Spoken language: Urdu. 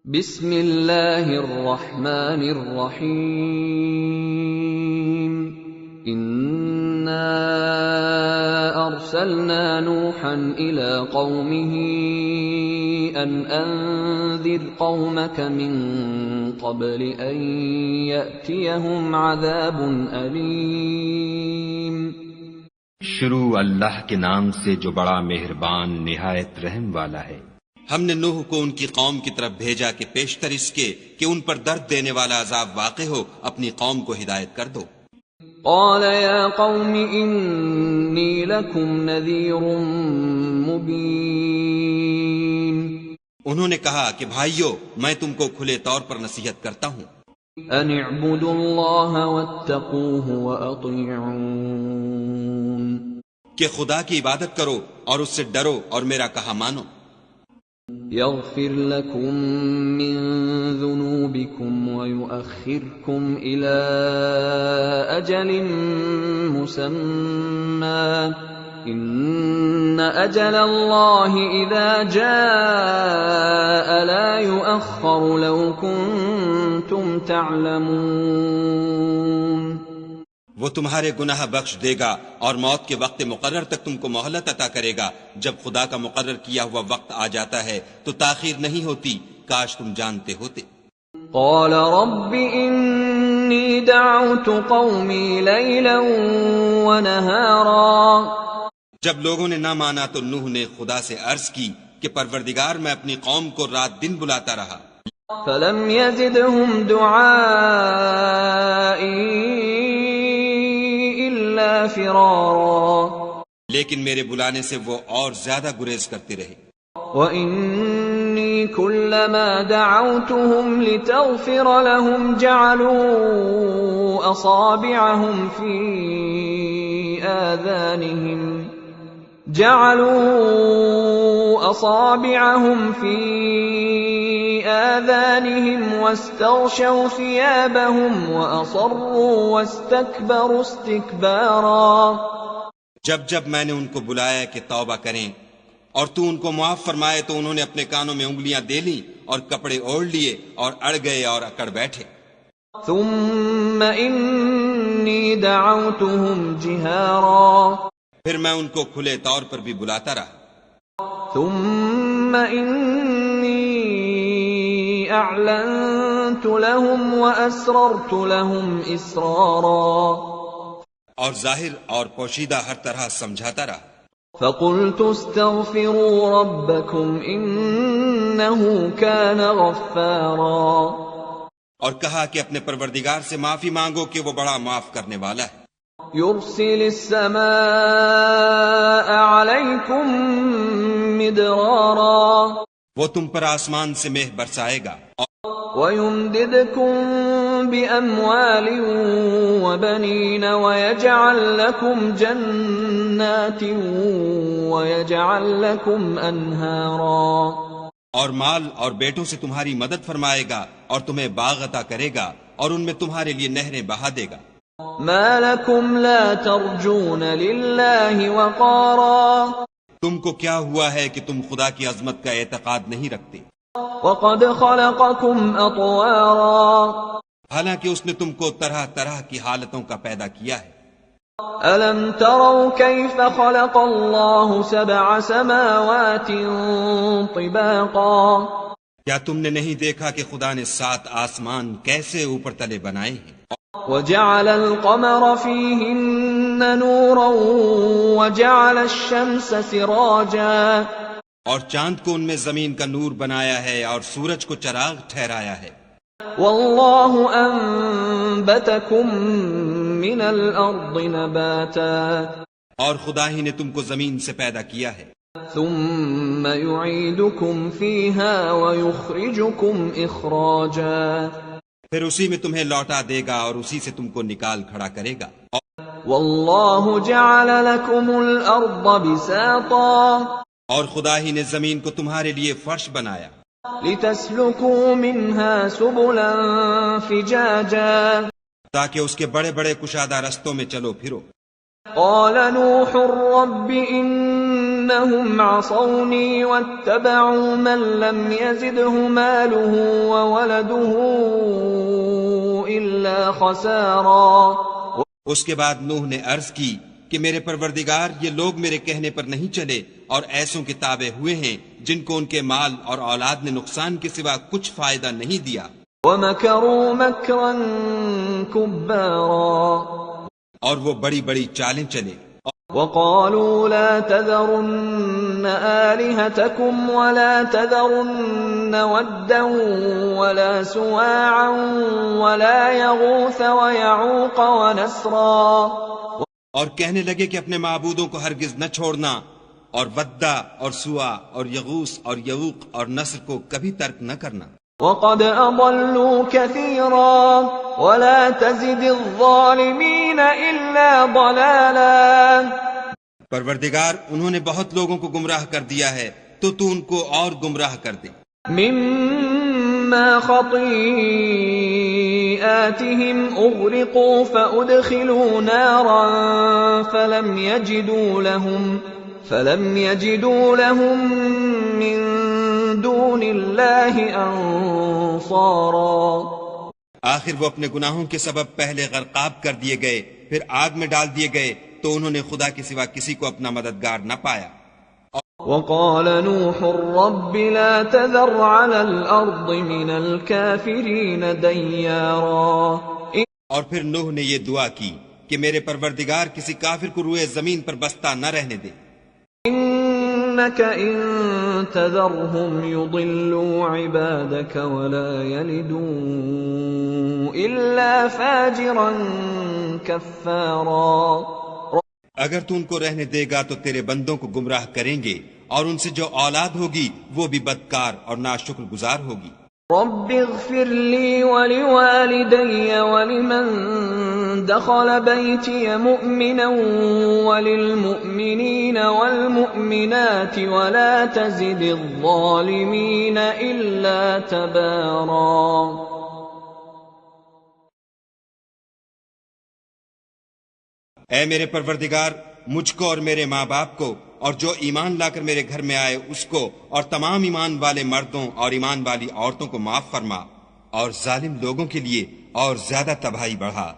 بسم اللہ الرحمن الرحیم انا ارسلنا نوحا الى قومه ان انذر قومك من قبل ان يأتيهم عذاب علیم۔ شروع اللہ کے نام سے جو بڑا مہربان نہایت رحم والا ہے۔ ہم نے نوح کو ان کی قوم کی طرف بھیجا کہ پیشتر اس کے کہ ان پر درد دینے والا عذاب واقع ہو اپنی قوم کو ہدایت کر دو۔ قال یا قوم انی لکم نذیر مبین۔ انہوں نے کہا کہ بھائیو میں تم کو کھلے طور پر نصیحت کرتا ہوں، ان اعبدوا اللہ واتقوہ واطیعون، کہ خدا کی عبادت کرو اور اس سے ڈرو اور میرا کہا مانو۔ یغفر لکم من ذنوبکم ویؤخرکم الی اجل مسمی ان اجل اللہ اذا جاء لا یؤخر لو کنتم تعلمون۔ وہ تمہارے گناہ بخش دے گا اور موت کے وقت مقرر تک تم کو مہلت عطا کرے گا۔ جب خدا کا مقرر کیا ہوا وقت آ جاتا ہے تو تاخیر نہیں ہوتی، کاش تم جانتے ہوتے۔ قال رب انی دعوت قومی لیلا ونہارا۔ جب لوگوں نے نہ مانا تو نوح نے خدا سے عرض کی کہ پروردگار میں اپنی قوم کو رات دن بلاتا رہا، فلم یزدہم دعائی فرارا، لیکن میرے بلانے سے وہ اور زیادہ گریز کرتے رہے۔ وَإِنِّي كُلَّمَا دَعَوْتُهُمْ لِتَغْفِرَ لَهُمْ جَعَلُوا أَصَابِعَهُمْ فِي آذَانِهِمْ وَاسْتَغْشَوْا ثِيَابَهُمْ وَأَصَرُّوا وَاسْتَكْبَرُوا اسْتِكْبَارًا۔ جب میں نے ان کو بلایا کہ توبہ کریں اور تو ان کو معاف فرمائے تو انہوں نے اپنے کانوں میں انگلیاں دے لیں اور کپڑے اوڑھ لیے اور اڑ گئے اور اکڑ بیٹھے۔ ثُمَّ إِنِّي دَعَوْتُهُمْ جِهَارًا، پھر میں ان کو کھلے طور پر بھی بلاتا رہا۔ ثُمَّ إِنِّي أَعْلَنْتُ لَهُمْ وَأَسْرَرْتُ لَهُمْ إِسْرَارًا، اور ظاہر اور پوشیدہ ہر طرح سمجھاتا رہا۔ فَقُلْتُ اسْتَغْفِرُوا رَبَّكُمْ إِنَّهُ كَانَ غَفَّارًا، اور کہا کہ اپنے پروردگار سے معافی مانگو کہ وہ بڑا معاف کرنے والا ہے۔ يُرْسِلِ السَّمَاءَ عَلَيْكُمْ مِدْرَارًا، وہ تم پر آسمان سے مہ برسائے گا، وَيُمْدِدْكُمْ بِأَمْوَالٍ وَبَنِينَ وَيَجْعَلْ لَكُمْ جَنَّاتٍ وَيَجْعَلْ لَكُمْ أَنْهَارًا، اور مال اور بیٹوں سے تمہاری مدد فرمائے گا اور تمہیں باغ عطا کرے گا اور ان میں تمہارے لیے نہریں بہا دے گا۔ مَا لَكُمْ لَا تَرْجُونَ لِلَّهِ وَقَارًا، تم کو کیا ہوا ہے کہ تم خدا کی عظمت کا اعتقاد نہیں رکھتے، وَقَدْ خَلَقَكُمْ أَطْوَارًا، حالانکہ اس نے تم کو طرح طرح کی حالتوں کا پیدا کیا ہے۔ أَلَمْ تَرَوْا كَيْفَ خَلَقَ اللَّهُ سَبْعَ سَمَاوَاتٍ طِبَاقًا، کیا تم نے نہیں دیکھا کہ خدا نے 7 آسمان کیسے اوپر تلے بنائے ہیں؟ وَجَعَلَ الْقَمَرَ فِيهِنَّ نُورًا وَجَعَلَ الشَّمْسَ سِرَاجًا، اور چاند کو ان میں زمین کا نور بنایا ہے اور سورج کو چراغ ٹھہرایا ہے۔ وَاللَّهُ أَنبَتَكُم مِّنَ الْأَرْضِ نَبَاتًا، اور خدا ہی نے تم کو زمین سے پیدا کیا ہے، ثُمَّ يُعِيدُكُمْ فِيهَا وَيُخْرِجُكُمْ إِخْرَاجًا، پھر اسی میں تمہیں لوٹا دے گا اور اسی سے تم کو نکال کھڑا کرے گا۔ وَاللَّهُ جَعَلَ لَكُمُ الْأَرْضَ بِسَاطًا، اور خدا ہی نے زمین کو تمہارے لیے فرش بنایا، لِتَسْلُكُوا مِنْهَا سُبُلًا فِجَاجًا، تاکہ اس کے بڑے بڑے کشادہ رستوں میں چلو پھرو۔ قَالَ نُوحٌ رَبِّ إِنِّي إنهم عصوني واتبعوا من لم يزده ماله وولده إلا خسارا. اس کے بعد نوح نے عرض کی کہ میرے پروردگار یہ لوگ میرے کہنے پر نہیں چلے اور ایسوں کے تابع ہوئے ہیں جن کو ان کے مال اور اولاد نے نقصان کے سوا کچھ فائدہ نہیں دیا. وَمَكَرُوا مَكْرًا كُبَّارًا. اور وہ بڑی بڑی چالیں چلے. وَقَالُوا لَا تَذَرُنَّ آلِهَتَكُمْ وَلَا تَذَرُنَّ وَدًّا وَلَا سُوَاعًا وَلَا يَغُوثَ وَيَعُوقَ وَنَسْرًا. اور کہنے لگے کہ اپنے معبودوں کو ہرگز نہ چھوڑنا اور ودّا اور سوا اور یغوث اور یعوق اور نصر کو کبھی ترک نہ کرنا. وَقَدْ أَضَلُّوا كَثِيرًا وَلَا تَزِدِ الظَّالِمِينَ إِلَّا ضَلَالًا. پروردگار انہوں نے بہت لوگوں کو گمراہ کر دیا ہے تو تو ان کو اور گمراہ کر دے. مِمَّا خَطِيئَاتِهِمْ أُغْرِقُوا فَأُدْخِلُوا نَارًا فَلَمْ يَجِدُوا لَهُم مِّن دُونِ اللَّهِ أَنصَارًا. آخر وہ اپنے گناہوں کے سبب پہلے غرقاب کر دیے گئے پھر آگ میں ڈال دیے گئے تو انہوں نے خدا کے سوا کسی کو اپنا مددگار نہ پایا. وَقَالَ نُوحٌ رَبِّ لَا تَذَرْ عَلَى الْأَرْضِ مِنَ الْكَافِرِينَ دَيَّارًا. اور پھر نوح نے یہ دعا کی کہ میرے پروردگار کسی کافر کو روئے زمین پر بستہ نہ رہنے دے. إِنَّكَ إِن تَذَرْهُمْ يُضِلُّوا عِبَادَكَ وَلَا يَلِدُوا إِلَّا فَاجِرًا كَفَّارًا. اگر تو ان کو رہنے دے گا تو تیرے بندوں کو گمراہ کریں گے اور ان سے جو اولاد ہوگی وہ بھی بدکار اور ناشکر گزار ہوگی. رب اغفر لي ولوالدي ولمن دخل بيتي مؤمنا وللمؤمنين والمؤمنات ولا تزد الظالمين إلا تبارا. اے میرے پروردگار مجھ کو اور میرے ماں باپ کو اور جو ایمان لا کر میرے گھر میں آئے اس کو اور تمام ایمان والے مردوں اور ایمان والی عورتوں کو معاف فرما اور ظالم لوگوں کے لیے اور زیادہ تباہی بڑھا.